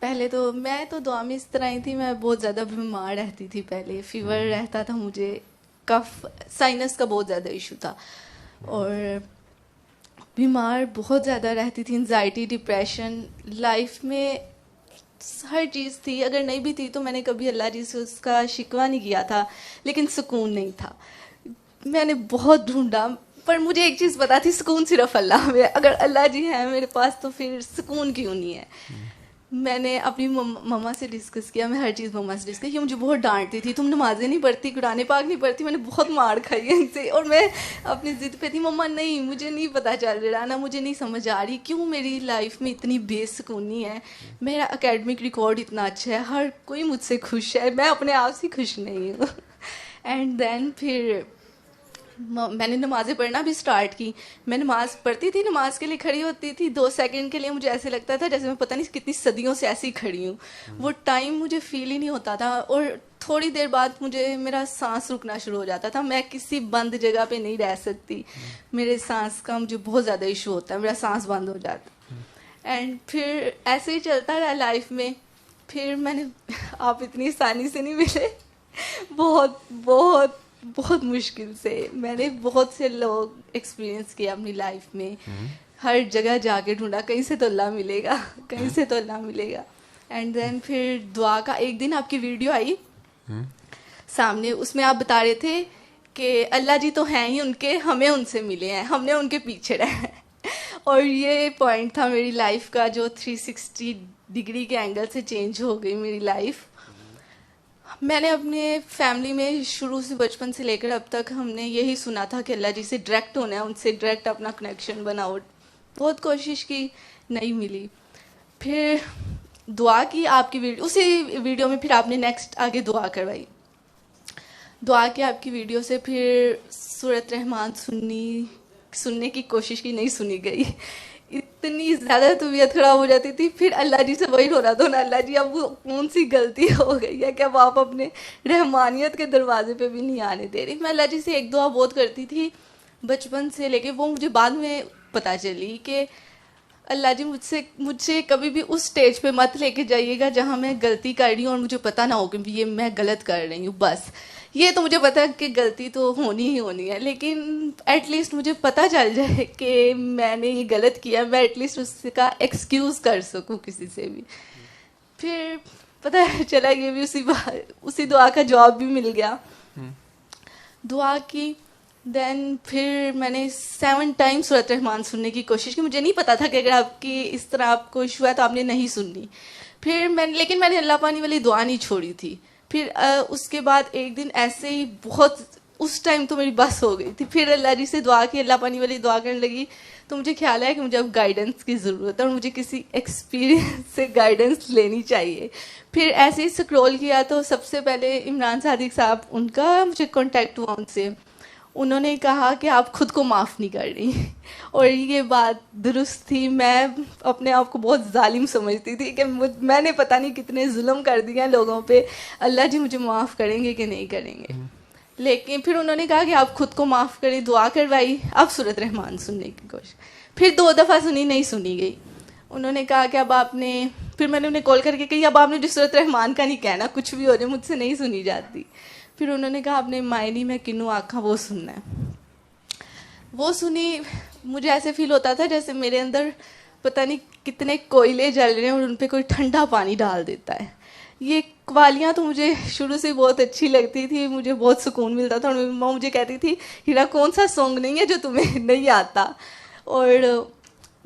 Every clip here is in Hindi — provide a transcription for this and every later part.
पहले तो मैं तो दुआ में इस तरह ही थी, मैं बहुत ज़्यादा बीमार रहती थी पहले, फीवर रहता था मुझे, कफ साइनस का बहुत ज़्यादा इशू था, और बीमार बहुत ज़्यादा रहती थी, एंजाइटी डिप्रेशन, लाइफ में हर चीज़ थी, अगर नहीं भी थी तो मैंने कभी अल्लाह जी से उसका शिकवा नहीं किया था, लेकिन सुकून नहीं था। मैंने बहुत ढूंढा, पर मुझे एक चीज़ पता थी, सुकून सिर्फ अल्लाह में, अगर अल्लाह जी है मेरे पास तो फिर सुकून क्यों नहीं है। मैंने अपनी मम्मा से डिस्कस किया, मैं हर चीज़ मम्मा से डिस्कस किया, मुझे बहुत डांटती थी, तुम नमाजें नहीं पढ़ती, कुरान पाक नहीं पढ़ती, मैंने बहुत मार खाई है इनसे, और मैं अपनी ज़िद पे थी, मम्मा नहीं, मुझे नहीं पता चल रहा ना, मुझे नहीं समझ आ रही क्यों मेरी लाइफ में इतनी बेसुकूनी है, मेरा एकेडमिक रिकॉर्ड इतना अच्छा है, हर कोई मुझसे खुश है, मैं अपने आप से खुश नहीं हूँ। एंड देन फिर मैंने नमाज़ें पढ़ना भी स्टार्ट की। मैं नमाज़ पढ़ती थी, नमाज के लिए खड़ी होती थी, 2 सेकंड के लिए मुझे ऐसे लगता था जैसे मैं पता नहीं कितनी सदियों से ऐसी खड़ी हूँ, वो टाइम मुझे फील ही नहीं होता था, और थोड़ी देर बाद मुझे मेरा सांस रुकना शुरू हो जाता था, मैं किसी बंद जगह पे नहीं रह सकती, मेरे सांस का मुझे बहुत ज़्यादा इशू होता है, मेरा सांस बंद हो जाता। एंड फिर ऐसे ही चलता रहा लाइफ में। फिर मैंने आप इतनी आसानी से नहीं मिले, बहुत बहुत बहुत मुश्किल से, मैंने बहुत से लोग एक्सपीरियंस किया अपनी लाइफ में, हर जगह जाके ढूंढा, कहीं से तो अल्लाह मिलेगा, कहीं से तो अल्लाह मिलेगा। एंड देन फिर दुआ का एक दिन आपकी वीडियो आई सामने, उसमें आप बता रहे थे कि अल्लाह जी तो हैं ही उनके, हमें उनसे मिले हैं, हमने उनके पीछे रहे हैं। और ये पॉइंट था मेरी लाइफ का जो 360 डिग्री के एंगल से चेंज हो गई मेरी लाइफ। मैंने अपने फैमिली में शुरू से, बचपन से लेकर अब तक, हमने यही सुना था कि अल्लाह जी से डायरेक्ट होना है, उनसे डायरेक्ट अपना कनेक्शन बनाओ, बहुत कोशिश की, नहीं मिली। फिर दुआ की आपकी वीडियो, उसी वीडियो में फिर आपने नेक्स्ट आगे दुआ करवाई, दुआ की आपकी वीडियो से, फिर सूरत रहमान सुनने की कोशिश की, नहीं सुनी गई, इतनी ज़्यादा तबीयत खराब हो जाती थी। फिर अल्लाह जी से वही रोना था ना, अल्लाह जी अब वो कौन सी गलती हो गई है कि अब आप अपने रहमानियत के दरवाजे पे भी नहीं आने दे रही। मैं अल्लाह जी से एक दुआ बहुत करती थी बचपन से लेके, वो मुझे बाद में पता चली कि अल्लाह जी मुझसे कभी भी उस स्टेज पे मत लेके जाइएगा जहाँ मैं गलती कर रही हूँ और मुझे पता ना हो कि ये मैं गलत कर रही हूँ, बस ये तो मुझे पता है कि गलती तो होनी ही होनी है, लेकिन एटलीस्ट मुझे पता चल जाए कि मैंने ये गलत किया, मैं एटलीस्ट उसका एक्सक्यूज़ कर सकूँ किसी से भी। फिर पता है चला, ये भी उसी दुआ का जवाब भी मिल गया, दुआ की। देन फिर मैंने 7 टाइम सूरत रहमान सुनने की कोशिश की, मुझे नहीं पता था कि अगर आपकी इस तरह आपको इशू है तो आपने नहीं सुननी। फिर लेकिन मैंने अल्लाह पानी वाली दुआ नहीं छोड़ी थी। फिर उसके बाद एक दिन ऐसे ही बहुत, उस टाइम तो मेरी बस हो गई थी, फिर अल्लाह जी से दुआ की, अल्लाह पानी वाली दुआ करने लगी, तो मुझे ख्याल है कि मुझे अब गाइडेंस की ज़रूरत है और मुझे किसी एक्सपीरियंस से गाइडेंस लेनी चाहिए। फिर ऐसे ही स्क्रॉल किया तो सबसे पहले इमरान सादिक साहब, उनका मुझे कांटेक्ट हुआ उनसे, उन्होंने कहा कि आप खुद को माफ़ नहीं कर रही, और ये बात दुरुस्त थी। मैं अपने आप को बहुत जालिम समझती थी कि मैंने पता नहीं कितने जुल्म कर दिए हैं लोगों पे, अल्लाह जी मुझे माफ़ करेंगे कि नहीं करेंगे। लेकिन फिर उन्होंने कहा कि आप खुद को माफ़ करें, दुआ करवाई, अब सूरत रहमान सुनने की कोशिश, फिर 2 दफ़ा सुनी, नहीं सुनी गई। उन्होंने कहा कि अब आपने, फिर मैंने उन्हें कॉल करके कही अब आपने जो सूरत रहमान का नहीं कहना, कुछ भी हो जाए मुझसे नहीं सुनी जाती। फिर उन्होंने कहा आपने मायनी में किन्नू आखा वो सुनना है, वो सुनी। मुझे ऐसे फील होता था जैसे मेरे अंदर पता नहीं कितने कोयले जल रहे हैं और उन पर कोई ठंडा पानी डाल देता है। ये कवालियाँ तो मुझे शुरू से बहुत अच्छी लगती थी, मुझे बहुत सुकून मिलता था, और मेरी मम्मा मुझे कहती थी हीरा कौन सा सॉन्ग नहीं है जो तुम्हें नहीं आता। और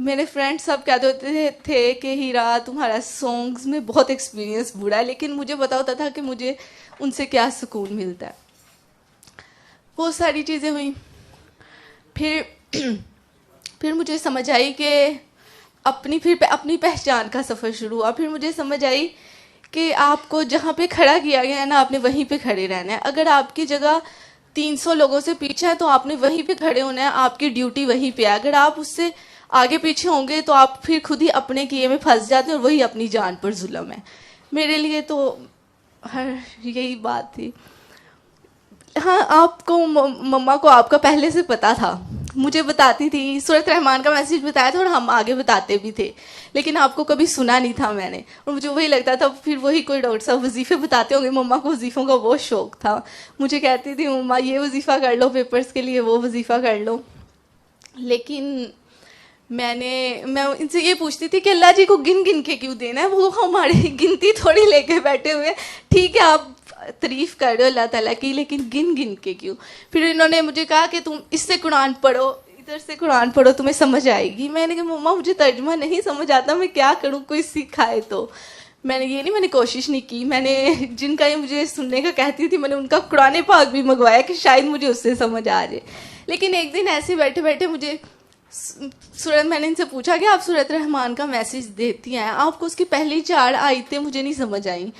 मेरे फ्रेंड्स सब कहते होते थे कि हीरा तुम्हारा सॉन्ग्स में बहुत एक्सपीरियंस बुरा है, लेकिन मुझे पता होता था कि मुझे उनसे क्या सुकून मिलता है। वो सारी चीज़ें हुई। फिर मुझे समझ आई कि अपनी पहचान का सफ़र शुरू हुआ। फिर मुझे समझ आई कि आपको जहाँ पे खड़ा किया गया है ना, आपने वहीं पे खड़े रहना है। अगर आपकी जगह 300 लोगों से पीछे है तो आपने वहीं पे खड़े होना है, आपकी ड्यूटी वहीं पे है। अगर आप उससे आगे पीछे होंगे तो आप फिर खुद ही अपने किए में फंस जाते हैं और वही अपनी जान पर जुल्म है। मेरे लिए तो हर यही बात थी। हाँ, आपको मम्मा को आपका पहले से पता था मुझे बताती थी, सूरत रहमान का मैसेज बताया था और हम आगे बताते भी थे, लेकिन आपको कभी सुना नहीं था मैंने। और मुझे वही लगता था फिर वही कोई डॉक्टर साहब वजीफ़े बताते होंगे, मम्मा को वजीफ़ों का बहुत शौक था। मुझे कहती थी मम्मा ये वजीफ़ा कर लो पेपर्स के लिए, वो वजीफ़ा कर लो। लेकिन मैं इनसे ये पूछती थी कि अल्लाह जी को गिन गिन के क्यों देना है, वो हमारी गिनती थोड़ी लेके बैठे हुए हैं। ठीक है आप तारीफ कर रहे हो अल्लाह ताला की, लेकिन गिन गिन के क्यों। फिर इन्होंने मुझे कहा कि तुम इससे कुरान पढ़ो, इधर से कुरान पढ़ो, तुम्हें समझ आएगी। मैंने कहा मम्मा मुझे तर्जुमा नहीं समझ आता, मैं क्या करूँ, कोई सिखाए तो। मैंने कोशिश नहीं की। मैंने जिनका ये मुझे सुनने का कहती थी, मैंने उनका कुरान पाक भी मंगवाया कि शायद मुझे उससे समझ आ जाए। लेकिन एक दिन ऐसे बैठे बैठे मुझे मैंने इनसे पूछा कि आप सूरत रहमान का मैसेज देती हैं, आपको उसकी पहली 4 आयतें मुझे नहीं समझ आई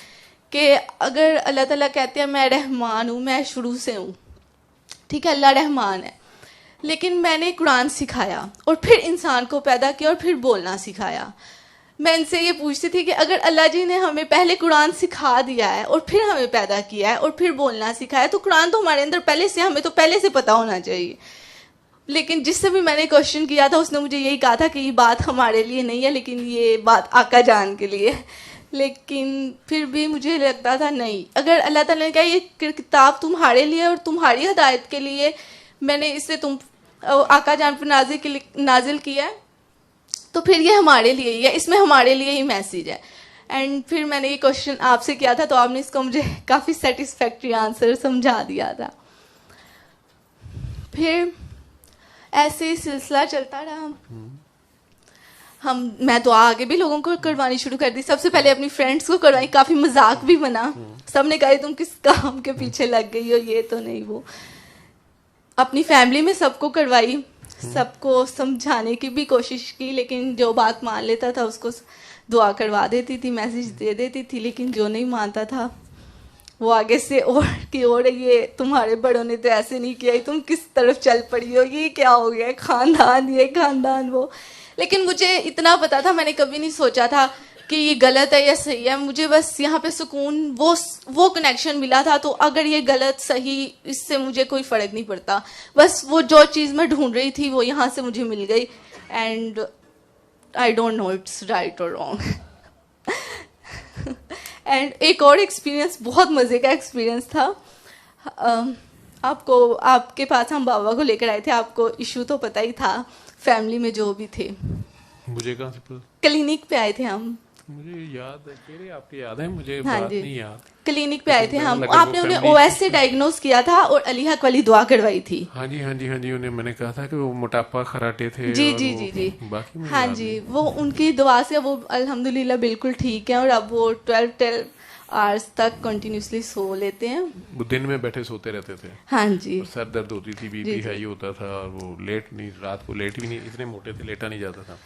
कि अगर अल्लाह ताला कहते हैं मैं रहमान हूँ, मैं शुरू से हूँ, ठीक है अल्लाह रहमान है, लेकिन मैंने कुरान सिखाया और फिर इंसान को पैदा किया और फिर बोलना सिखाया। मैं इनसे ये पूछती थी कि अगर अल्लाह जी ने हमें पहले कुरान सिखा दिया है और फिर हमें पैदा किया है और फिर बोलना सिखाया, तो कुरान तो हमारे अंदर पहले से, हमें तो पहले से पता होना चाहिए। लेकिन जिससे भी मैंने क्वेश्चन किया था उसने मुझे यही कहा था कि ये बात हमारे लिए नहीं है, लेकिन ये बात आका जान के लिए। लेकिन फिर भी मुझे लगता था नहीं, अगर अल्लाह ताला ने कहा ये किताब तुम्हारे लिए और तुम्हारी हिदायत के लिए मैंने इसे तुम आका जान पर नाजिल किया है, तो फिर ये हमारे लिए ही है, इसमें हमारे लिए ही मैसेज है। एंड फिर मैंने ये क्वेश्चन आपसे किया था तो आपने इसको मुझे काफ़ी सेटिस्फैक्ट्री आंसर समझा दिया था। फिर ऐसे ही सिलसिला चलता रहा। मैं तो आगे भी लोगों को करवानी शुरू कर दी। सबसे पहले अपनी फ्रेंड्स को करवाई, काफ़ी मजाक भी बना, सबने कहा तुम किस काम के पीछे लग गई हो, ये तो नहीं वो। अपनी फैमिली में सबको करवाई, सबको समझाने की भी कोशिश की, लेकिन जो बात मान लेता था उसको दुआ करवा देती थी, मैसेज दे देती थी। लेकिन जो नहीं मानता था वो आगे से और की ओर, ये तुम्हारे बड़ों ने तो ऐसे नहीं किया, तुम किस तरफ चल पड़ी हो, ये क्या हो गया, खानदान ये खानदान वो। लेकिन मुझे इतना पता था, मैंने कभी नहीं सोचा था कि ये गलत है या सही है। मुझे बस यहाँ पे सुकून, वो कनेक्शन मिला था। तो अगर ये गलत सही इससे मुझे कोई फ़र्क नहीं पड़ता, बस वो जो चीज़ मैं ढूंढ रही थी वो यहाँ से मुझे मिल गई। And I don't know it's right और रॉन्ग। एंड एक और एक्सपीरियंस, बहुत मज़े का एक्सपीरियंस था। आपके पास हम बाबा को लेकर आए थे, आपको इशू तो पता ही था, फैमिली में जो भी थे। मुझे कहाँ से पता? क्लिनिक पे आए थे हम। मुझे याद है, चेहरे आपके याद है, मुझे हाँ बात जी, नहीं याद। क्लिनिक पे आए थे हम, आपने उन्हें OS से डायग्नोस किया था और अली हक वाली दुआ करवाई थी। हाँ जी हाँ जी हाँ जी, उन्हें मैंने कहा था कि वो मोटापा खराटे थे। जी और जी जी जी, बाकी मुझे हाँ याद जी, नहीं। वो उनकी दुआ से वो अल्हम्दुलिल्लाह बिल्कुल ठीक है और अब वो 12 आवर्स तक कंटिन्यूसली सो लेते हैं। वो दिन में बैठे सोते रहते थे। हाँ जी, और सर दर्द होती थी, जी, बीपी जी। हाई होता था, और वो लेट नहीं, रात को लेट भी नहीं, इतने मोटे थे लेटा नहीं जाता था।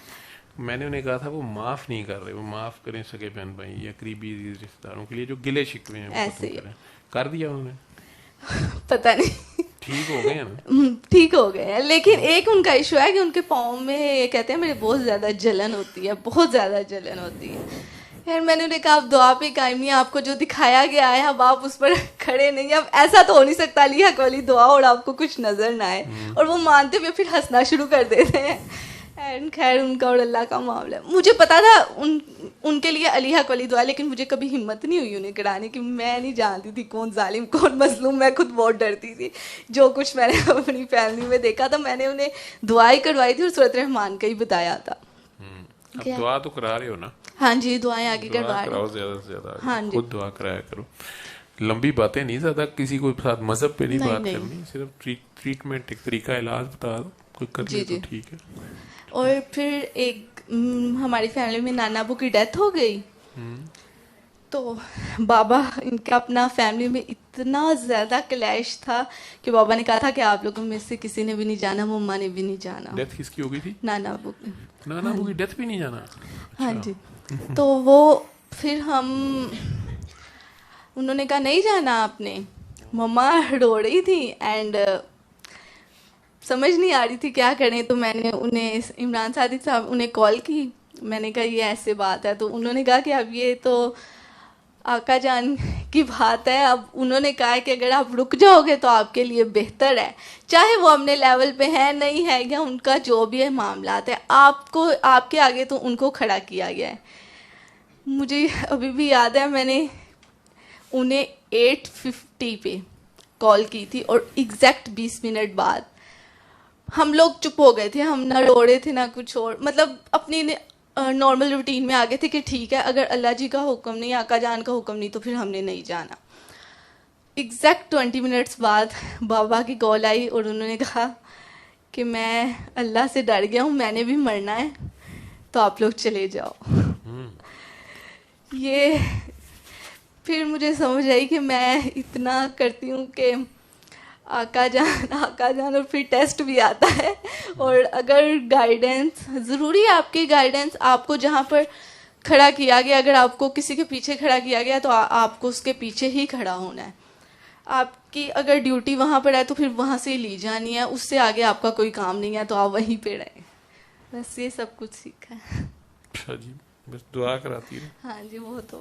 मैंने उन्हें कहा था वो माफ़ नहीं कर रहे, वो माफ़ करें सगे बहन भाई या करीबी रिश्तेदारों के लिए जो गिले शिकवे हैं, वो ऐसे खत्म ही। करें। कर दिया उन्होंने? पता नहीं। ठीक हो गए हैं ना? ठीक हो गए हैं, लेकिन एक उनका इशू है कि उनके पाँव में कहते हैं मेरे बहुत ज़्यादा जलन होती है, बहुत ज़्यादा जलन होती है। यार मैंने उन्हें कहा आप दुआ पे कायम नहीं, आपको जो दिखाया गया है अब आप उस पर खड़े नहीं। अब ऐसा तो हो नहीं सकता अली हक वाली दुआ और आपको कुछ नजर ना आए, और वो मानते हुए फिर हंसना शुरू कर देते हैं। एंड खैर उनका और अल्लाह का मामला है। मुझे पता था उनके लिए अली हक वाली दुआ, लेकिन मुझे कभी हिम्मत नहीं हुई उन्हें कराने की। मैं नहीं जानती थी कौन जालिम कौन मजलूम, मैं खुद बहुत डरती थी। जो कुछ मैंने अपनी फैमिली में देखा था, मैंने उन्हें दुआई करवाई थी और सूरत रहमान का ही बताया था। अब दुआ तो करा रहे हो ना? हाँ जी, दुआएं आगे करवा रहे कराओ ज्यादा से ज्यादा। हाँ जी, खुद दुआ कराया करो। लंबी बातें नहीं, ज्यादा किसी को साथ मजहब पे नहीं बात करनी, सिर्फ ट्रीटमेंट, एक तरीका इलाज बता दो, कोई कर ले तो ठीक है। और फिर एक हमारी फैमिली में नाना अबू की डेथ हो गई, तो बाबा इनका अपना फैमिली में इतना ज़्यादा क्लैश था कि बाबा ने कहा था कि आप लोगों में से किसी ने भी नहीं जाना, मम्मा ने भी नहीं जाना। डेथ किसकी हो गई थी? नाना अबू की। नाना अबू की डेथ भी नहीं जाना? हाँ जी। तो वो फिर उन्होंने कहा नहीं जाना आपने। मम्मा रो रही थी एंड समझ नहीं आ रही थी क्या करें, तो मैंने उन्हें, इमरान सादिक साहब, उन्हें कॉल की। मैंने कहा ये ऐसे बात है, तो उन्होंने कहा कि अब ये तो आका जान की बात है। अब उन्होंने कहा कि अगर आप रुक जाओगे तो आपके लिए बेहतर है, चाहे वो अपने लेवल पे है नहीं है, या उनका जो भी है मामलात है, आपको आपके आगे तो उनको खड़ा किया गया है। मुझे अभी भी याद है, मैंने उन्हें 8:50 पे कॉल की थी और एग्जैक्ट 20 मिनट बाद हम लोग चुप हो गए थे। हम ना रो रहे थे ना कुछ और, मतलब अपनी नॉर्मल रूटीन में आ गए थे कि ठीक है, अगर अल्लाह जी का हुक्म नहीं, आका जान का हुक्म नहीं, तो फिर हमने नहीं जाना। एग्जैक्ट 20 मिनट्स बाद बाबा की कॉल आई और उन्होंने कहा कि मैं अल्लाह से डर गया हूँ, मैंने भी मरना है, तो आप लोग चले जाओ। ये फिर मुझे समझ आई कि मैं इतना करती हूँ कि आका जान और फिर टेस्ट भी आता है। और अगर गाइडेंस ज़रूरी है, आपकी गाइडेंस, आपको जहाँ पर खड़ा किया गया, अगर आपको किसी के पीछे खड़ा किया गया तो आपको उसके पीछे ही खड़ा होना है। आपकी अगर ड्यूटी वहाँ पर है तो फिर वहाँ से ली जानी है, उससे आगे आपका कोई काम नहीं है, तो आप वहीं पे रहें। बस ये सब कुछ सीखा है। अच्छा जी, बस दुआ कराती है। हाँ जी, वो तो